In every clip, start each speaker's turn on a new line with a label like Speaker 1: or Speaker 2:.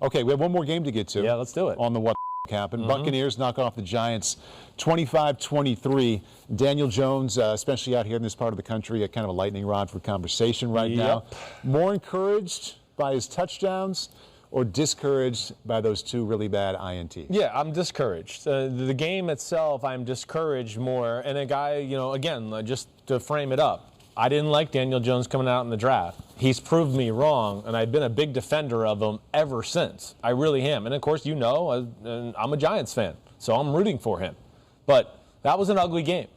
Speaker 1: Okay, we have one more game to get to.
Speaker 2: Yeah, let's do it.
Speaker 1: On the what happened. Buccaneers knock off the Giants 25-23. Daniel Jones, especially out here in this part of the country, a kind of a lightning rod for conversation right now. More encouraged by his touchdowns or discouraged by those two really bad INTs?
Speaker 2: Yeah, I'm discouraged. The game itself, I'm discouraged more. And a guy, again, just to frame it up, I didn't like Daniel Jones coming out in the draft. He's proved me wrong, and I've been a big defender of him ever since. I really am. And, of course, I'm a Giants fan, so I'm rooting for him. But that was an ugly game.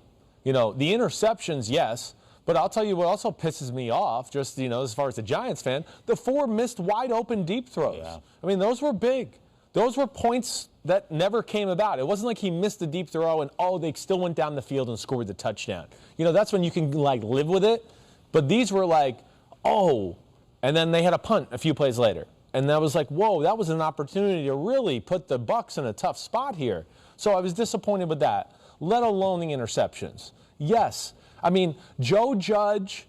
Speaker 2: The interceptions, yes, but I'll tell you what also pisses me off, just, as far as a Giants fan, the 4 missed wide-open deep throws. Yeah. I mean, those were big. Those were points that never came about. It wasn't like he missed a deep throw and, they still went down the field and scored the touchdown. That's when you can, live with it. But these were like, and then they had a punt a few plays later. And that was like, whoa, that was an opportunity to really put the Bucs in a tough spot here. So I was disappointed with that, let alone the interceptions. Yes, I mean, Joe Judge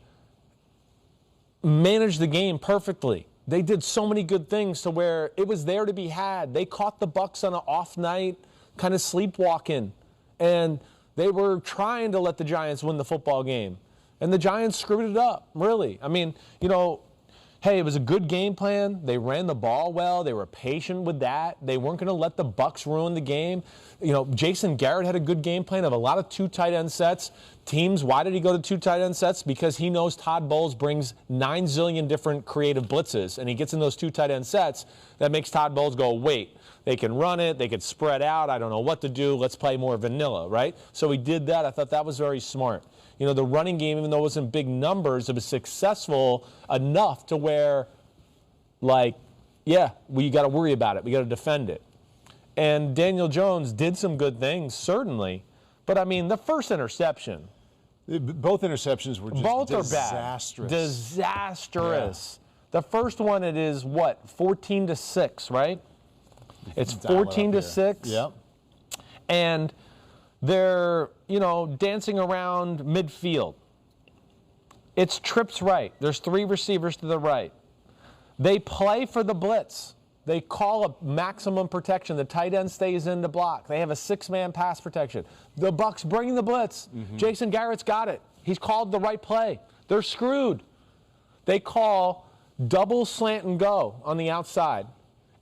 Speaker 2: managed the game perfectly. They did so many good things to where it was there to be had. They caught the Bucs on an off night, kind of sleepwalking, and they were trying to let the Giants win the football game. And the Giants screwed it up, really. I mean, hey, it was a good game plan. They ran the ball well. They were patient with that. They weren't going to let the Bucs ruin the game. Jason Garrett had a good game plan of a lot of 2 tight end sets. Teams, why did he go to 2 tight end sets? Because he knows Todd Bowles brings 9 zillion different creative blitzes, and he gets in those 2 tight end sets. That makes Todd Bowles go, wait, they can run it, they can spread out, I don't know what to do, let's play more vanilla, right? So he did that. I thought that was very smart. The running game, even though it wasn't big numbers, it was successful enough to where, we got to worry about it. We got to defend it. And Daniel Jones did some good things, certainly. But, I mean, the first interception.
Speaker 1: Both interceptions were just disastrous.
Speaker 2: Disastrous. Yeah. The first one, it is, 14-6, right? It's 14-6.
Speaker 1: Yep.
Speaker 2: And they're, dancing around midfield. It's trips right. There's 3 receivers to the right. They play for the blitz. They call a maximum protection. The tight end stays in to block. They have a 6-man pass protection. The Bucs bring the blitz. Jason Garrett's got it. He's called the right play. They're screwed. They call double slant and go on the outside.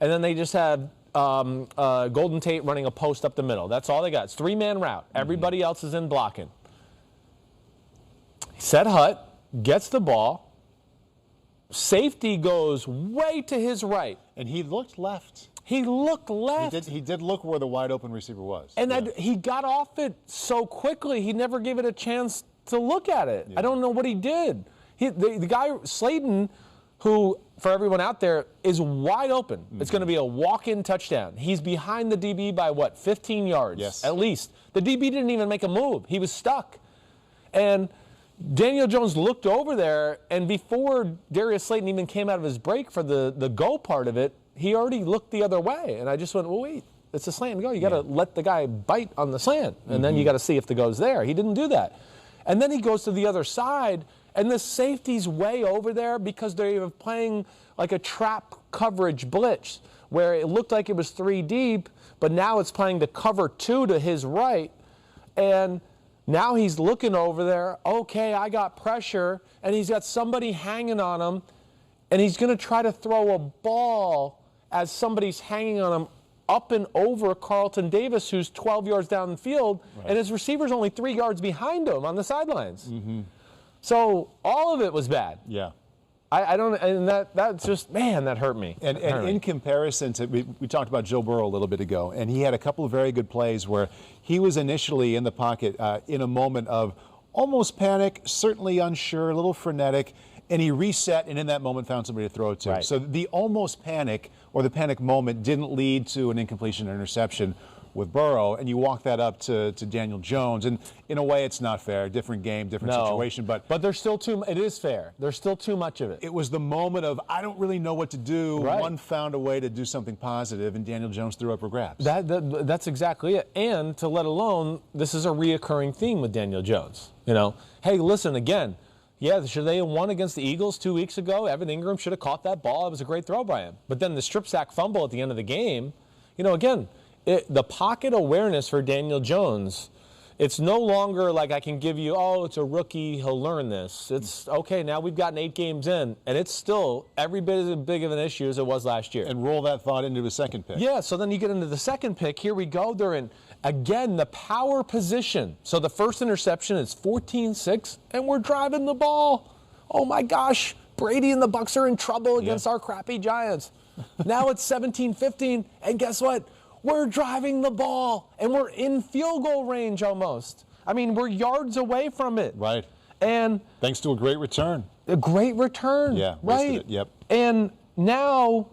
Speaker 2: And then they just have Golden Tate running a post up the middle. That's all they got. It's 3-man route. Everybody else is in blocking. Set Hutt gets the ball. Safety goes way to his right.
Speaker 1: And he looked left.
Speaker 2: He looked left.
Speaker 1: He did look where the wide open receiver was.
Speaker 2: And he got off it so quickly, he never gave it a chance to look at it. Yeah. I don't know what he did. The guy, Slayton, who, for everyone out there, is wide open. It's going to be a walk-in touchdown. He's behind the DB by, 15 yards?
Speaker 1: Yes.
Speaker 2: At least. The DB didn't even make a move. He was stuck. And Daniel Jones looked over there, and before Darius Slayton even came out of his break for the go part of it, he already looked the other way. And I just went, well, wait, it's a slant and go. You got to let the guy bite on the slant, and then you got to see if the go's there. He didn't do that. And then he goes to the other side, and the safety's way over there because they were playing like a trap coverage blitz where it looked like it was 3 deep, but now it's playing to cover 2 to his right. And now he's looking over there. Okay, I got pressure, and he's got somebody hanging on him, and he's going to try to throw a ball as somebody's hanging on him up and over Carlton Davis, who's 12 yards down the field, and his receiver's only 3 yards behind him on the sidelines. So all of it was bad.
Speaker 1: Yeah.
Speaker 2: I don't, and that's just, man, that hurt me.
Speaker 1: And in comparison to, we talked about Joe Burrow a little bit ago, and he had a couple of very good plays where he was initially in the pocket in a moment of almost panic, certainly unsure, a little frenetic, and he reset and in that moment found somebody to throw it to.
Speaker 2: Right.
Speaker 1: So the almost panic or the panic moment didn't lead to an incompletion or interception with Burrow, and you walk that up to Daniel Jones, and in a way it's not fair, different game, different situation, but
Speaker 2: there's still it is fair. There's still too much of it.
Speaker 1: It was the moment of, I don't really know what to do. Right. One found a way to do something positive, and Daniel Jones threw up for grabs.
Speaker 2: That's exactly it. And to let alone, this is a reoccurring theme with Daniel Jones. Hey, listen, again, Yeah, should they have won against the Eagles 2 weeks ago? Evan Ingram should have caught that ball. It was a great throw by him. But then the strip sack fumble at the end of the game, again, the pocket awareness for Daniel Jones, it's no longer like I can give you, it's a rookie, he'll learn this. It's, okay, now we've gotten 8 games in, and it's still every bit as big of an issue as it was last year.
Speaker 1: And roll that thought into a second pick.
Speaker 2: Yeah, so then you get into the second pick. Here we go. They're in, again, the power position. So the first interception is 14-6, and we're driving the ball. Oh, my gosh. Brady and the Bucs are in trouble against our crappy Giants. Now it's 17-15, and guess what? We're driving the ball, and we're in field goal range almost. I mean, we're yards away from it.
Speaker 1: Right.
Speaker 2: And
Speaker 1: thanks to a great return.
Speaker 2: A great return.
Speaker 1: Yeah,
Speaker 2: right.
Speaker 1: It. Yep.
Speaker 2: And now,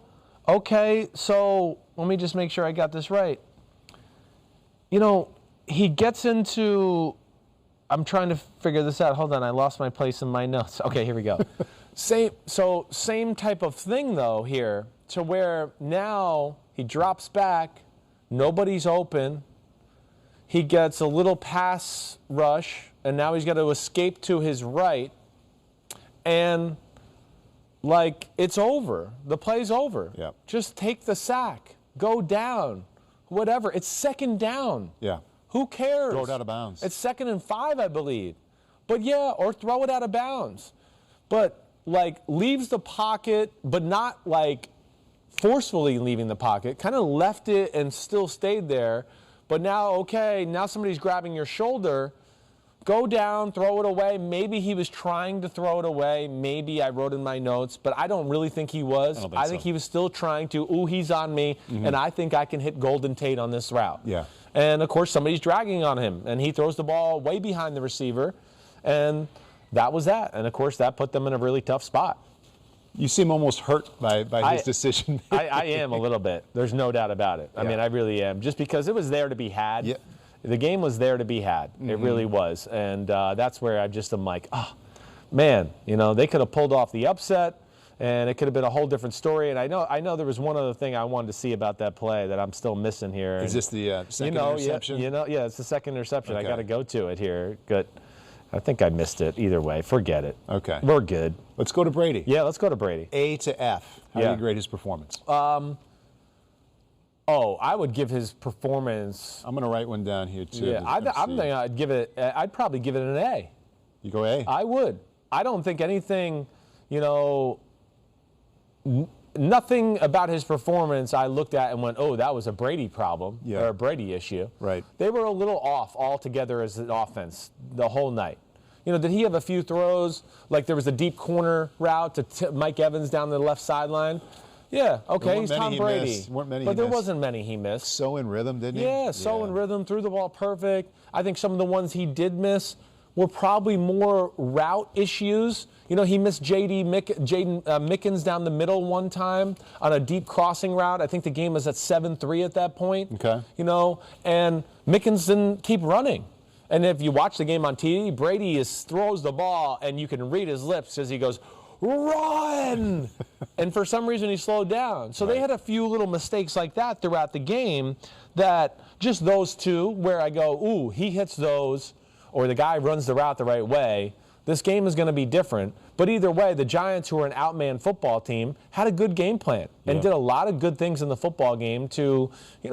Speaker 2: okay, so let me just make sure I got this right. He gets into, I'm trying to figure this out. Hold on, I lost my place in my notes. Okay, here we go. Same type of thing, though, here, to where now he drops back, nobody's open, he gets a little pass rush, and now he's got to escape to his right, and, it's over. The play's over.
Speaker 1: Yep.
Speaker 2: Just take the sack. Go down. Whatever. It's second down.
Speaker 1: Yeah.
Speaker 2: Who cares?
Speaker 1: Throw it out of bounds.
Speaker 2: It's 2nd and 5, I believe. But yeah, or throw it out of bounds. But leaves the pocket, but not forcefully leaving the pocket. Kind of left it and still stayed there. But now somebody's grabbing your shoulder. Go down, throw it away. Maybe he was trying to throw it away. Maybe I wrote in my notes, but I don't really think he was. I think he was still trying to, he's on me, and I think I can hit Golden Tate on this route.
Speaker 1: Yeah.
Speaker 2: And, of course, somebody's dragging on him, and he throws the ball way behind the receiver, and that was that. And, of course, that put them in a really tough spot.
Speaker 1: You seem almost hurt by his decision.
Speaker 2: I am a little bit. There's no doubt about it. I mean, I really am, just because it was there to be had.
Speaker 1: Yeah.
Speaker 2: The game was there to be had. It really was. And that's where I just am like, man, they could have pulled off the upset, and it could have been a whole different story. And I know there was one other thing I wanted to see about that play that I'm still missing here.
Speaker 1: Is this the second interception?
Speaker 2: Yeah, it's the second interception.
Speaker 1: Okay.
Speaker 2: I got to go to it here. Good. I think I missed it. Either way, forget it.
Speaker 1: Okay.
Speaker 2: We're good.
Speaker 1: Let's go to Brady.
Speaker 2: Yeah, let's go to Brady.
Speaker 1: A to F. How do you grade his performance?
Speaker 2: I would give his performance.
Speaker 1: I'm going to write one down here, too.
Speaker 2: Yeah, I'm thinking I'd probably give it an A.
Speaker 1: You go A?
Speaker 2: I would. I don't think anything, nothing about his performance I looked at and went, that was a Brady problem or a Brady issue.
Speaker 1: Right.
Speaker 2: They were a little off altogether as an offense the whole night. Did he have a few throws? Like there was a deep corner route to Mike Evans down the left sideline. Yeah, okay, he's Tom Brady. But there wasn't many he missed.
Speaker 1: So in rhythm, didn't he?
Speaker 2: Yeah, so in rhythm, threw the ball perfect. I think some of the ones he did miss were probably more route issues. He missed Jaden Mickens down the middle one time on a deep crossing route. I think the game was at 7-3 at that point.
Speaker 1: Okay.
Speaker 2: And Mickens didn't keep running. And if you watch the game on TV, Brady throws the ball, and you can read his lips as he goes, run! And for some reason, he slowed down. So they had a few little mistakes like that throughout the game, that just those two where I go, he hits those, or the guy runs the route the right way. This game is going to be different. But either way, the Giants, who are an outman football team, had a good game plan and did a lot of good things in the football game to,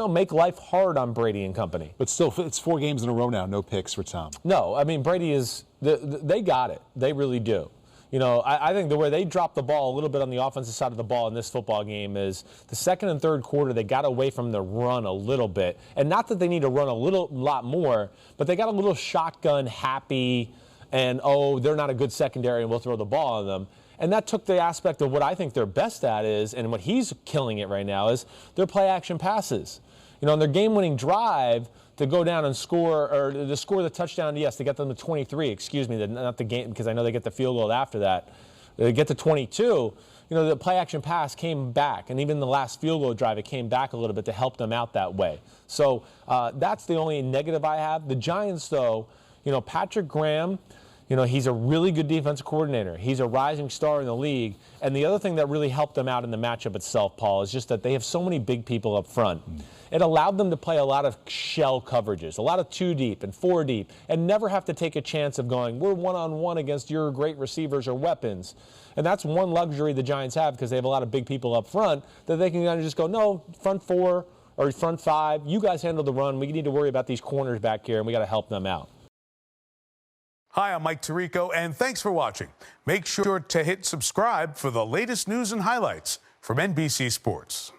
Speaker 2: make life hard on Brady and company.
Speaker 1: But still, it's 4 games in a row now, no picks for Tom.
Speaker 2: No, I mean, Brady they got it. They really do. I think the way they dropped the ball a little bit on the offensive side of the ball in this football game is the second and third quarter, they got away from the run a little bit. And not that they need to run a lot more, but they got a little shotgun happy and, they're not a good secondary and we'll throw the ball on them. And that took the aspect of what I think they're best at is, and what he's killing it right now, is their play action passes. On their game-winning drive, to go down and score, or to score the touchdown, yes, they got them to 23, not the game, because I know they get the field goal after that. They get to 22. The play-action pass came back, and even the last field goal drive, it came back a little bit to help them out that way. So that's the only negative I have. The Giants, though, Patrick Graham, You know, he's a really good defensive coordinator. He's a rising star in the league. And the other thing that really helped them out in the matchup itself, Paul, is just that they have so many big people up front. It allowed them to play a lot of shell coverages, a lot of 2 deep and 4 deep, and never have to take a chance of going, we're one-on-one against your great receivers or weapons. And that's one luxury the Giants have because they have a lot of big people up front that they can kind of just go, no, front 4 or front 5, you guys handle the run. We need to worry about these corners back here, and we got to help them out.
Speaker 3: Hi, I'm Mike Tirico, and thanks for watching. Make sure to hit subscribe for the latest news and highlights from NBC Sports.